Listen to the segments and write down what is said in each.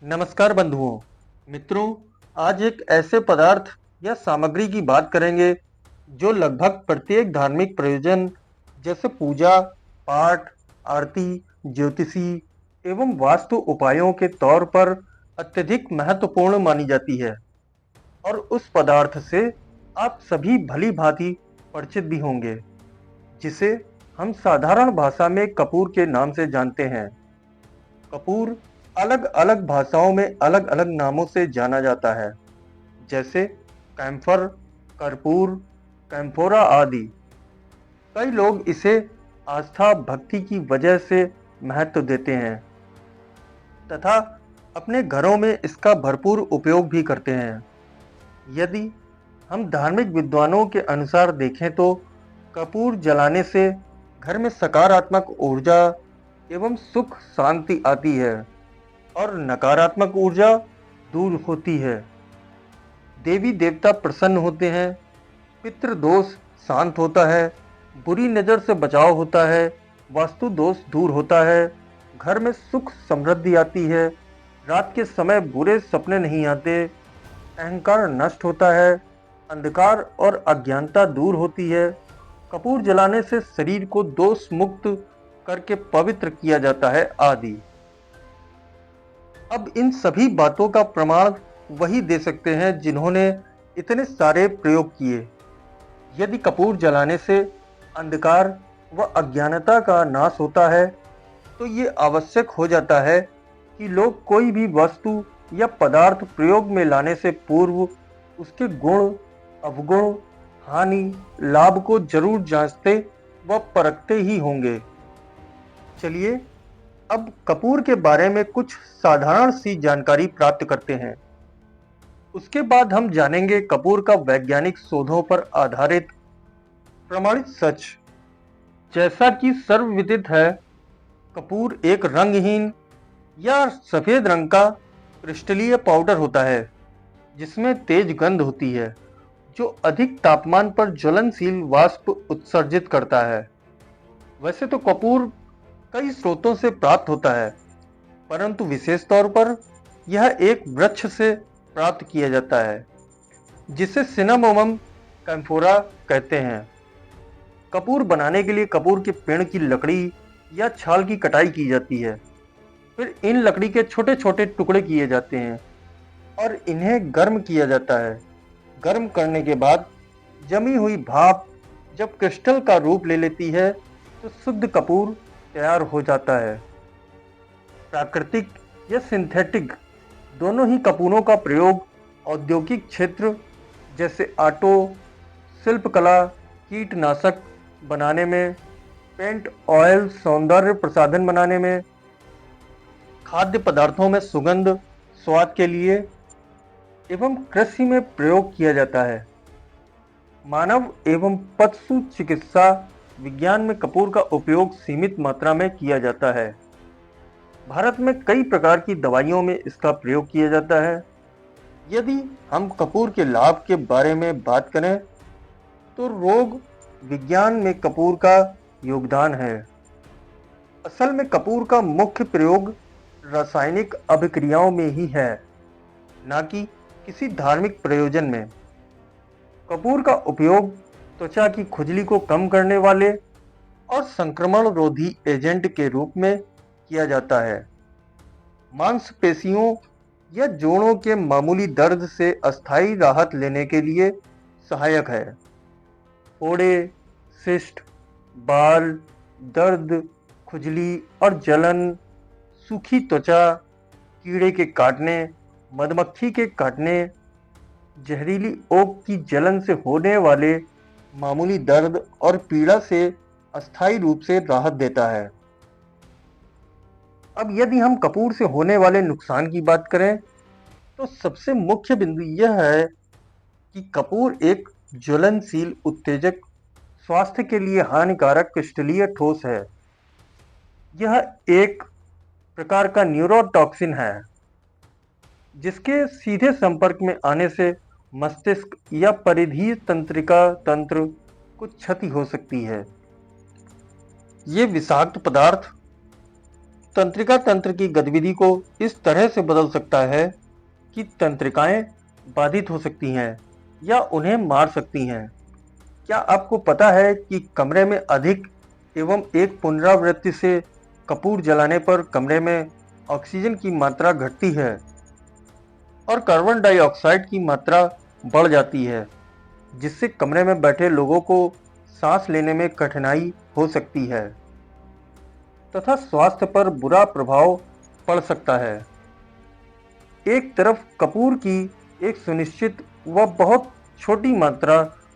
नमस्कार बंधुओं, मित्रों। आज एक ऐसे पदार्थ या सामग्री की बात करेंगे जो लगभग प्रत्येक धार्मिक प्रयोजन जैसे पूजा, पाठ, आरती, ज्योतिषी एवं वास्तु उपायों के तौर पर अत्यधिक महत्वपूर्ण मानी जाती है। और उस पदार्थ से आप सभी भली भांति परिचित भी होंगे, जिसे हम साधारण भाषा में कपूर के नाम से जानते हैं। कपूर अलग अलग भाषाओं में अलग अलग नामों से जाना जाता है, जैसे कैम्फर, कर्पूर, कैम्फोरा आदि। कई लोग इसे आस्था भक्ति की वजह से महत्व देते हैं तथा अपने घरों में इसका भरपूर उपयोग भी करते हैं। यदि हम धार्मिक विद्वानों के अनुसार देखें तो कपूर जलाने से घर में सकारात्मक ऊर्जा एवं सुख शांति आती है और नकारात्मक ऊर्जा दूर होती है। देवी देवता प्रसन्न होते हैं, पितृ दोष शांत होता है, बुरी नजर से बचाव होता है, वास्तु दोष दूर होता है, घर में सुख समृद्धि आती है, रात के समय बुरे सपने नहीं आते, अहंकार नष्ट होता है, अंधकार और अज्ञानता दूर होती है। कपूर जलाने से शरीर को दोष मुक्त करके पवित्र किया जाता है आदि। अब इन सभी बातों का प्रमाण वही दे सकते हैं जिन्होंने इतने सारे प्रयोग किए। यदि कपूर जलाने से अंधकार व अज्ञानता का नाश होता है, तो ये आवश्यक हो जाता है कि लोग कोई भी वस्तु या पदार्थ प्रयोग में लाने से पूर्व उसके गुण, अवगुण, हानि, लाभ को जरूर जांचते व परखते ही होंगे। चलिए अब कपूर के बारे में कुछ साधारण सी जानकारी प्राप्त करते हैं। उसके बाद हम जानेंगे कपूर का वैज्ञानिक शोधों पर आधारित प्रमाणित सच। जैसा कि सर्वविदित है, कपूर एक रंगहीन या सफेद रंग का क्रिस्टलीय पाउडर होता है, जिसमें तेज गंध होती है, जो अधिक तापमान पर ज्वलनशील वाष्प उत्सर्जित करता है। वैसे तो कपूर कई स्रोतों से प्राप्त होता है, परंतु विशेष तौर पर यह एक वृक्ष से प्राप्त किया जाता है, जिसे सिनामोमम कैम्फोरा कहते हैं। कपूर बनाने के लिए कपूर के पेड़ की लकड़ी या छाल की कटाई की जाती है। फिर इन लकड़ी के छोटे छोटे टुकड़े किए जाते हैं और इन्हें गर्म किया जाता है। गर्म करने के बाद जमी हुई भाप जब क्रिस्टल का रूप ले लेती है, तो शुद्ध कपूर तैयार हो जाता है। प्राकृतिक या सिंथेटिक दोनों ही कपूरों का प्रयोग औद्योगिक क्षेत्र जैसे ऑटो, शिल्पकला, कीटनाशक बनाने में, पेंट ऑयल सौंदर्य प्रसाधन बनाने में, खाद्य पदार्थों में सुगंध स्वाद के लिए एवं कृषि में प्रयोग किया जाता है। मानव एवं पशु चिकित्सा विज्ञान में कपूर का उपयोग सीमित मात्रा में किया जाता है। भारत में कई प्रकार की दवाइयों में इसका प्रयोग किया जाता है। यदि हम कपूर के लाभ के बारे में बात करें, तो रोग विज्ञान में कपूर का योगदान है। असल में कपूर का मुख्य प्रयोग रासायनिक अभिक्रियाओं में ही है, न कि किसी धार्मिक प्रयोजन में। कपूर का उपयोग त्वचा की खुजली को कम करने वाले और संक्रमण रोधी एजेंट के रूप में किया जाता है। मांसपेशियों या जोड़ों के मामूली दर्द से अस्थायी राहत लेने के लिए सहायक है। फोड़े, सिस्ट, बाल, दर्द, खुजली और जलन, सूखी त्वचा, कीड़े के काटने, मधुमक्खी के काटने, जहरीली ओक की जलन से होने वाले मामूली दर्द और पीड़ा से अस्थायी रूप से राहत देता है। अब यदि हम कपूर से होने वाले नुकसान की बात करें, तो सबसे मुख्य बिंदु यह है कि कपूर एक ज्वलनशील उत्तेजक, स्वास्थ्य के लिए हानिकारक क्रिस्टलीय ठोस है। यह एक प्रकार का न्यूरोटॉक्सिन है, जिसके सीधे संपर्क में आने से मस्तिष्क या परिधीय तंत्रिका तंत्र को क्षति हो सकती है। ये विषाक्त पदार्थ तंत्रिका तंत्र की गतिविधि को इस तरह से बदल सकता है कि तंत्रिकाएं बाधित हो सकती हैं या उन्हें मार सकती हैं। क्या आपको पता है कि कमरे में अधिक एवं एक पुनरावृत्ति से कपूर जलाने पर कमरे में ऑक्सीजन की मात्रा घटती है और कार्बन डाइऑक्साइड की मात्रा बढ़ जाती है, जिससे कमरे में बैठे लोगों को सांस लेने में कठिनाई हो सकती है तथा स्वास्थ्य पर बुरा प्रभाव पड़ सकता है। एक तरफ कपूर की एक सुनिश्चित व बहुत छोटी मात्रा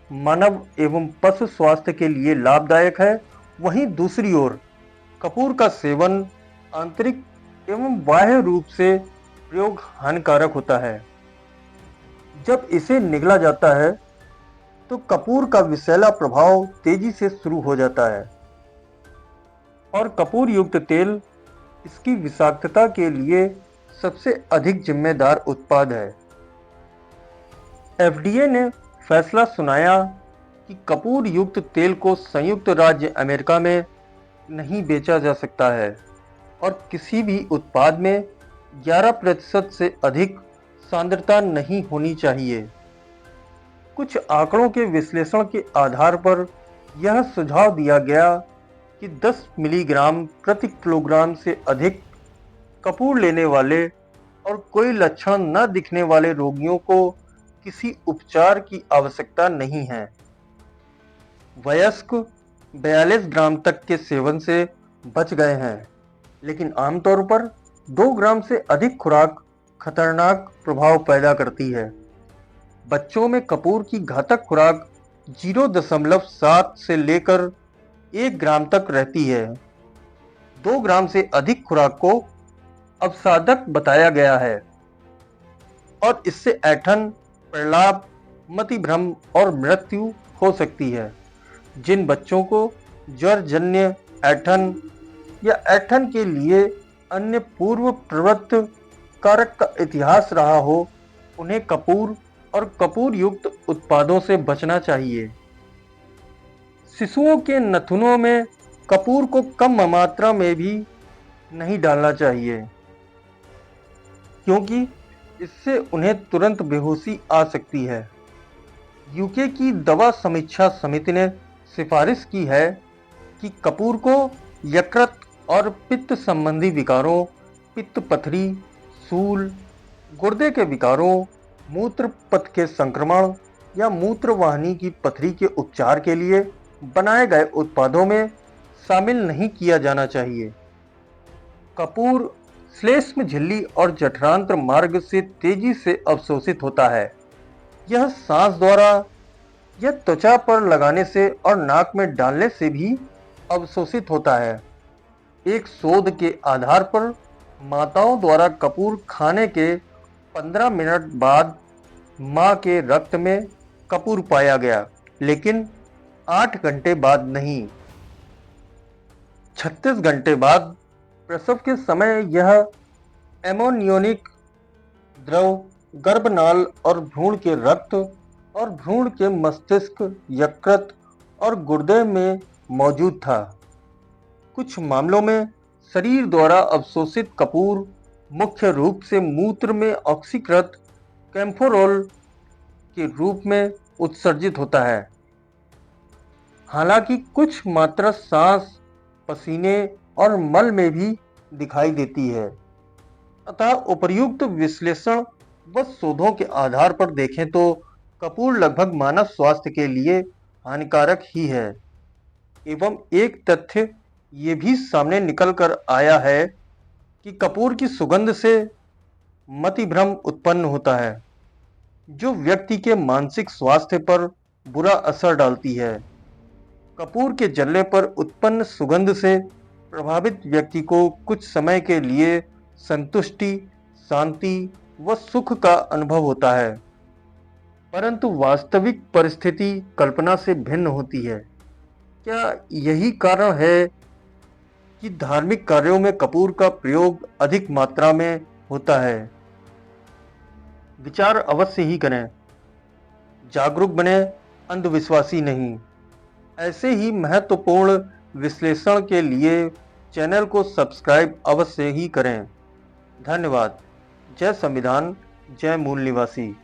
मानव एवं पशु स्वास्थ्य के लिए लाभदायक है, वहीं दूसरी ओर कपूर का सेवन आंतरिक एवं बाह्य रूप से प्रयोग हानिकारक होता है। जब इसे निगला जाता है तो कपूर का विषैला प्रभाव तेजी से शुरू हो जाता है और कपूर युक्त तेल इसकी विषाक्तता के लिए सबसे अधिक जिम्मेदार उत्पाद है। एफडीए ने फैसला सुनाया कि कपूर युक्त तेल को संयुक्त राज्य अमेरिका में नहीं बेचा जा सकता है और किसी भी उत्पाद में 11% से अधिक सांद्रता नहीं होनी चाहिए। कुछ आंकड़ों के विश्लेषण के आधार पर यह सुझाव दिया गया कि 10 मिलीग्राम प्रति किलोग्राम से अधिक कपूर लेने वाले और कोई लक्षण न दिखने वाले रोगियों को किसी उपचार की आवश्यकता नहीं है। वयस्क 42 ग्राम तक के सेवन से बच गए हैं, लेकिन आमतौर पर 2 ग्राम से अधिक खुराक खतरनाक प्रभाव पैदा करती है। बच्चों में कपूर की घातक खुराक 0.7 से लेकर 1 ग्राम तक रहती है। 2 ग्राम से अधिक खुराक को अवसादक बताया गया है और इससे ऐंठन, प्रलाप, मतिभ्रम और मृत्यु हो सकती है। जिन बच्चों को ज्वरजन्य ऐंठन या ऐंठन के लिए अन्य पूर्व प्रवृत्त कारक का इतिहास रहा हो, उन्हें कपूर और कपूर युक्त उत्पादों से बचना चाहिए। शिशुओं के नथुनों में कपूर को कम मात्रा में भी नहीं डालना चाहिए, क्योंकि इससे उन्हें तुरंत बेहोशी आ सकती है। यूके की दवा समीक्षा समिति ने सिफारिश की है कि कपूर को यकृत और पित्त संबंधी विकारों, पित्त पथरी, सूल, गुर्दे के विकारों, मूत्र पथ के संक्रमण या मूत्रवाहिनी की पथरी के उपचार के लिए बनाए गए उत्पादों में शामिल नहीं किया जाना चाहिए। कपूर श्लेष्म झिल्ली और जठरांत्र मार्ग से तेजी से अवशोषित होता है। यह सांस द्वारा या त्वचा पर लगाने से और नाक में डालने से भी अवशोषित होता है। एक शोध के आधार पर माताओं द्वारा कपूर खाने के 15 मिनट बाद मां के रक्त में कपूर पाया गया, लेकिन 8 घंटे बाद नहीं। 36 घंटे बाद प्रसव के समय यह एमोनियोनिक द्रव गर्भनाल और भ्रूण के रक्त और भ्रूण के मस्तिष्क, यकृत और गुर्दे में मौजूद था। कुछ मामलों में शरीर द्वारा अवशोषित कपूर मुख्य रूप से मूत्र में ऑक्सीकृत कैम्फोरोल के रूप में उत्सर्जित होता है। हालांकि कुछ मात्रा सांस, पसीने और मल में भी दिखाई देती है। अतः उपर्युक्त विश्लेषण व शोधों के आधार पर देखें तो कपूर लगभग मानव स्वास्थ्य के लिए हानिकारक ही है। एवं एक तथ्य ये भी सामने निकल कर आया है कि कपूर की सुगंध से मतिभ्रम उत्पन्न होता है, जो व्यक्ति के मानसिक स्वास्थ्य पर बुरा असर डालती है। कपूर के जलने पर उत्पन्न सुगंध से प्रभावित व्यक्ति को कुछ समय के लिए संतुष्टि, शांति व सुख का अनुभव होता है, परंतु वास्तविक परिस्थिति कल्पना से भिन्न होती है। क्या यही कारण है कि धार्मिक कार्यों में कपूर का प्रयोग अधिक मात्रा में होता है? विचार अवश्य ही करें, जागरूक बने, अंधविश्वासी नहीं। ऐसे ही महत्वपूर्ण विश्लेषण के लिए चैनल को सब्सक्राइब अवश्य ही करें। धन्यवाद। जय संविधान, जय मूल निवासी।